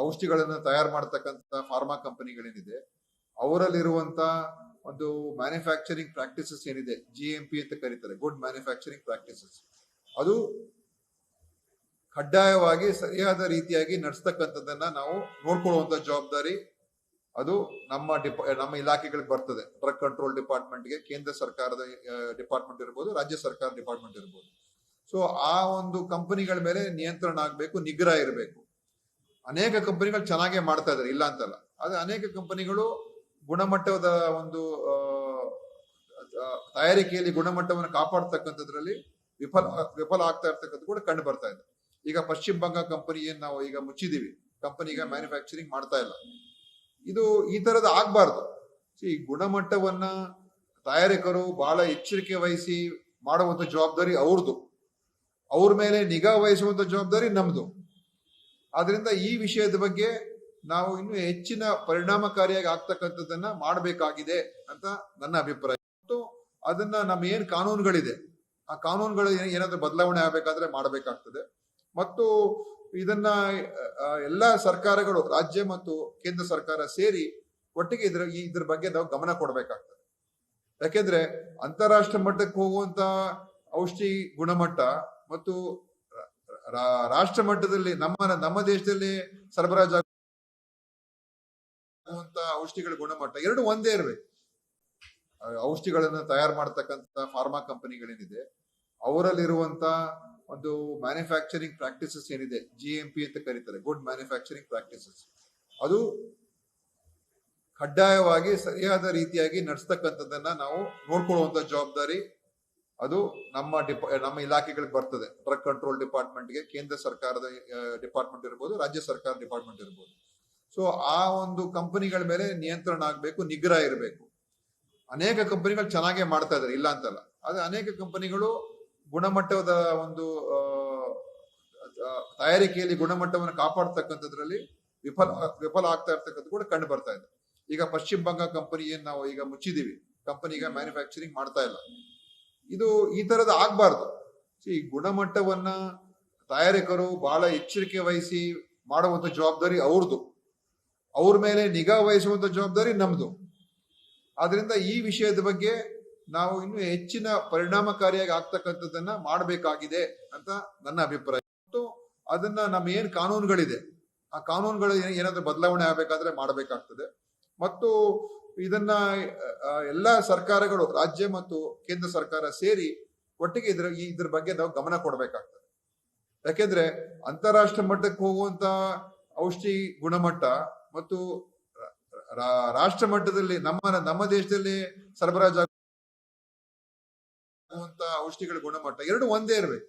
ಔಷಧಿಗಳನ್ನು ತಯಾರು ಮಾಡತಕ್ಕಂತ ಫಾರ್ಮಾ ಕಂಪನಿಗಳೇನಿದೆ ಅವರಲ್ಲಿರುವಂತ ಒಂದು ಮ್ಯಾನುಫ್ಯಾಕ್ಚರಿಂಗ್ ಪ್ರಾಕ್ಟೀಸಸ್ ಏನಿದೆ, GMP ಅಂತ ಕರೀತಾರೆ, ಗುಡ್ ಮ್ಯಾನುಫ್ಯಾಕ್ಚರಿಂಗ್ ಪ್ರಾಕ್ಟೀಸಸ್, ಅದು ಕಡ್ಡಾಯವಾಗಿ ಸರಿಯಾದ ರೀತಿಯಾಗಿ ನಡೆಸ್ತಕ್ಕಂಥದ್ದನ್ನ ನಾವು ನೋಡ್ಕೊಳ್ಳುವಂತ ಜವಾಬ್ದಾರಿ ಅದು ನಮ್ಮ ಇಲಾಖೆಗಳಿಗೆ ಬರ್ತದೆ. ಡ್ರಗ್ ಕಂಟ್ರೋಲ್ ಡಿಪಾರ್ಟ್ಮೆಂಟ್ಗೆ, ಕೇಂದ್ರ ಸರ್ಕಾರದ ಡಿಪಾರ್ಟ್ಮೆಂಟ್ ಇರ್ಬೋದು, ರಾಜ್ಯ ಸರ್ಕಾರ ಡಿಪಾರ್ಟ್ಮೆಂಟ್ ಇರ್ಬೋದು. ಸೊ ಆ ಒಂದು ಕಂಪನಿಗಳ ಮೇಲೆ ನಿಯಂತ್ರಣ ಆಗ್ಬೇಕು, ನಿಗ್ರಹ ಇರಬೇಕು. ಅನೇಕ ಕಂಪನಿಗಳು ಚೆನ್ನಾಗೇ ಮಾಡ್ತಾ ಇದಾರೆ, ಇಲ್ಲ ಅಂತಲ್ಲ. ಆದ್ರೆ ಅನೇಕ ಕಂಪನಿಗಳು ಗುಣಮಟ್ಟದ ಒಂದು ತಯಾರಿಕೆಯಲ್ಲಿ ಗುಣಮಟ್ಟವನ್ನು ಕಾಪಾಡ್ತಕ್ಕಂಥದ್ರಲ್ಲಿ ವಿಫಲ ಆಗ್ತಾ ಇರ್ತಕ್ಕಂಥ ಕೂಡ ಕಂಡು ಬರ್ತಾ ಇದೆ. ಈಗ ಪಶ್ಚಿಮ ಬಂಗ ಕಂಪನಿ ಏನ್ ನಾವು ಈಗ ಮುಚ್ಚಿದೀವಿ, ಕಂಪನಿಗೆ ಮ್ಯಾನುಫ್ಯಾಕ್ಚರಿಂಗ್ ಮಾಡ್ತಾ ಇಲ್ಲ. ಇದು ಈ ತರದ ಆಗ್ಬಾರ್ದು. ಈ ಗುಣಮಟ್ಟವನ್ನ ತಯಾರಕರು ಬಹಳ ಎಚ್ಚರಿಕೆ ವಹಿಸಿ ಮಾಡುವಂತ ಜವಾಬ್ದಾರಿ ಅವ್ರದ್ದು, ಅವ್ರ ಮೇಲೆ ನಿಗಾ ವಹಿಸುವಂತ ಜವಾಬ್ದಾರಿ ನಮ್ದು. ಆದ್ರಿಂದ ಈ ವಿಷಯದ ಬಗ್ಗೆ ನಾವು ಇನ್ನು ಹೆಚ್ಚಿನ ಪರಿಣಾಮಕಾರಿಯಾಗಿ ಆಗ್ತಕ್ಕಂಥದ್ದನ್ನ ಮಾಡಬೇಕಾಗಿದೆ ಅಂತ ನನ್ನ ಅಭಿಪ್ರಾಯ. ಮತ್ತು ಅದನ್ನ ನಮ್ಮ ಏನ್ ಕಾನೂನುಗಳಿದೆ, ಆ ಕಾನೂನುಗಳು ಏನಾದ್ರೂ ಬದಲಾವಣೆ ಆಗ್ಬೇಕಾದ್ರೆ ಮಾಡಬೇಕಾಗ್ತದೆ. ಮತ್ತು ಇದನ್ನ ಎಲ್ಲಾ ಸರ್ಕಾರಗಳು, ರಾಜ್ಯ ಮತ್ತು ಕೇಂದ್ರ ಸರ್ಕಾರ ಸೇರಿ ಒಟ್ಟಿಗೆ ಇದ್ರ ಬಗ್ಗೆ ನಾವು ಗಮನ ಕೊಡಬೇಕಾಗ್ತದೆ. ಯಾಕೆಂದ್ರೆ ಅಂತಾರಾಷ್ಟ್ರೀಯ ಮಟ್ಟಕ್ಕೆ ಹೋಗುವಂತ ಔಷಧಿ ಗುಣಮಟ್ಟ ಮತ್ತು ರಾಷ್ಟ್ರ ಮಟ್ಟದಲ್ಲಿ ನಮ್ಮ ದೇಶದಲ್ಲಿ ಸರಬರಾಜಾಗುವಂತ ಔಷಧಿಗಳ ಗುಣಮಟ್ಟ ಎರಡು ಒಂದೇ ಇರಬೇಕು. ಔಷಧಿಗಳನ್ನು ತಯಾರು ಮಾಡತಕ್ಕಂತ ಫಾರ್ಮಾ ಕಂಪನಿಗಳೇನಿದೆ ಅವರಲ್ಲಿರುವಂತ ಒಂದು ಮ್ಯಾನುಫ್ಯಾಕ್ಚರಿಂಗ್ ಪ್ರಾಕ್ಟೀಸಸ್ ಏನಿದೆ, GMP ಅಂತ ಕರೀತಾರೆ, ಗುಡ್ ಮ್ಯಾನುಫ್ಯಾಕ್ಚರಿಂಗ್ ಪ್ರಾಕ್ಟೀಸಸ್, ಅದು ಕಡ್ಡಾಯವಾಗಿ ಸರಿಯಾದ ರೀತಿಯಾಗಿ ನಡೆಸ್ತಕ್ಕಂಥದ್ದನ್ನ ನಾವು ನೋಡ್ಕೊಳ್ಳುವಂತ ಜವಾಬ್ದಾರಿ ಅದು ನಮ್ಮ ಇಲಾಖೆಗಳಿಗೆ ಬರ್ತದೆ. ಡ್ರಗ್ ಕಂಟ್ರೋಲ್ ಡಿಪಾರ್ಟ್ಮೆಂಟ್ಗೆ, ಕೇಂದ್ರ ಸರ್ಕಾರದ ಡಿಪಾರ್ಟ್ಮೆಂಟ್ ಇರ್ಬೋದು, ರಾಜ್ಯ ಸರ್ಕಾರ ಡಿಪಾರ್ಟ್ಮೆಂಟ್ ಇರ್ಬೋದು. ಸೊ ಆ ಒಂದು ಕಂಪನಿಗಳ ಮೇಲೆ ನಿಯಂತ್ರಣ ಆಗ್ಬೇಕು, ನಿಗ್ರಹ ಇರಬೇಕು. ಅನೇಕ ಕಂಪನಿಗಳು ಚೆನ್ನಾಗೇ ಮಾಡ್ತಾ ಇದಾರೆ, ಇಲ್ಲ ಅಂತಲ್ಲ. ಆದ್ರೆ ಅನೇಕ ಕಂಪನಿಗಳು ಗುಣಮಟ್ಟದ ಒಂದು ತಯಾರಿಕೆಯಲ್ಲಿ ಗುಣಮಟ್ಟವನ್ನು ಕಾಪಾಡ್ತಕ್ಕಂಥದ್ರಲ್ಲಿ ವಿಫಲ ಆಗ್ತಾ ಇರ್ತಕ್ಕಂಥ ಕೂಡ ಕಂಡು ಬರ್ತಾ ಇದೆ. ಈಗ ಪಶ್ಚಿಮ ಬಂಗ ಕಂಪನಿ ಏನ್ ನಾವು ಈಗ ಮುಚ್ಚಿದೀವಿ, ಕಂಪನಿಗೆ ಮ್ಯಾನುಫ್ಯಾಕ್ಚರಿಂಗ್ ಮಾಡ್ತಾ ಇಲ್ಲ. ಇದು ಈ ತರದ ಆಗ್ಬಾರ್ದು. ಈ ಗುಣಮಟ್ಟವನ್ನ ತಯಾರಕರು ಬಹಳ ಎಚ್ಚರಿಕೆ ವಹಿಸಿ ಮಾಡುವಂತ ಜವಾಬ್ದಾರಿ ಅವ್ರದ್ದು, ಅವ್ರ ಮೇಲೆ ನಿಗಾ ವಹಿಸುವಂತ ಜವಾಬ್ದಾರಿ ನಮ್ದು. ಆದ್ರಿಂದ ಈ ವಿಷಯದ ಬಗ್ಗೆ ನಾವು ಇನ್ನು ಹೆಚ್ಚಿನ ಪರಿಣಾಮಕಾರಿಯಾಗಿ ಆಗ್ತಕ್ಕಂಥದ್ದನ್ನ ಮಾಡಬೇಕಾಗಿದೆ ಅಂತ ನನ್ನ ಅಭಿಪ್ರಾಯ. ಮತ್ತು ಅದನ್ನ ನಮ್ಮ ಏನ್ ಕಾನೂನುಗಳಿದೆ, ಆ ಕಾನೂನುಗಳು ಏನಾದ್ರೂ ಬದಲಾವಣೆ ಆಗ್ಬೇಕಾದ್ರೆ ಮಾಡಬೇಕಾಗ್ತದೆ. ಮತ್ತು ಇದನ್ನ ಎಲ್ಲಾ ಸರ್ಕಾರಗಳು, ರಾಜ್ಯ ಮತ್ತು ಕೇಂದ್ರ ಸರ್ಕಾರ ಸೇರಿ ಒಟ್ಟಿಗೆ ಇದ್ರ ಬಗ್ಗೆ ನಾವು ಗಮನ ಕೊಡಬೇಕಾಗ್ತದೆ. ಯಾಕೆಂದ್ರೆ ಅಂತಾರಾಷ್ಟ್ರೀಯ ಮಟ್ಟಕ್ಕೆ ಹೋಗುವಂತ ಔಷಧಿ ಗುಣಮಟ್ಟ ಮತ್ತು ರಾಷ್ಟ್ರ ಮಟ್ಟದಲ್ಲಿ ನಮ್ಮ ದೇಶದಲ್ಲಿ ಸರಬರಾಜಾಗುವಂತ ಔಷಧಿಗಳ ಗುಣಮಟ್ಟ ಎರಡು ಒಂದೇ ಇರಬೇಕು.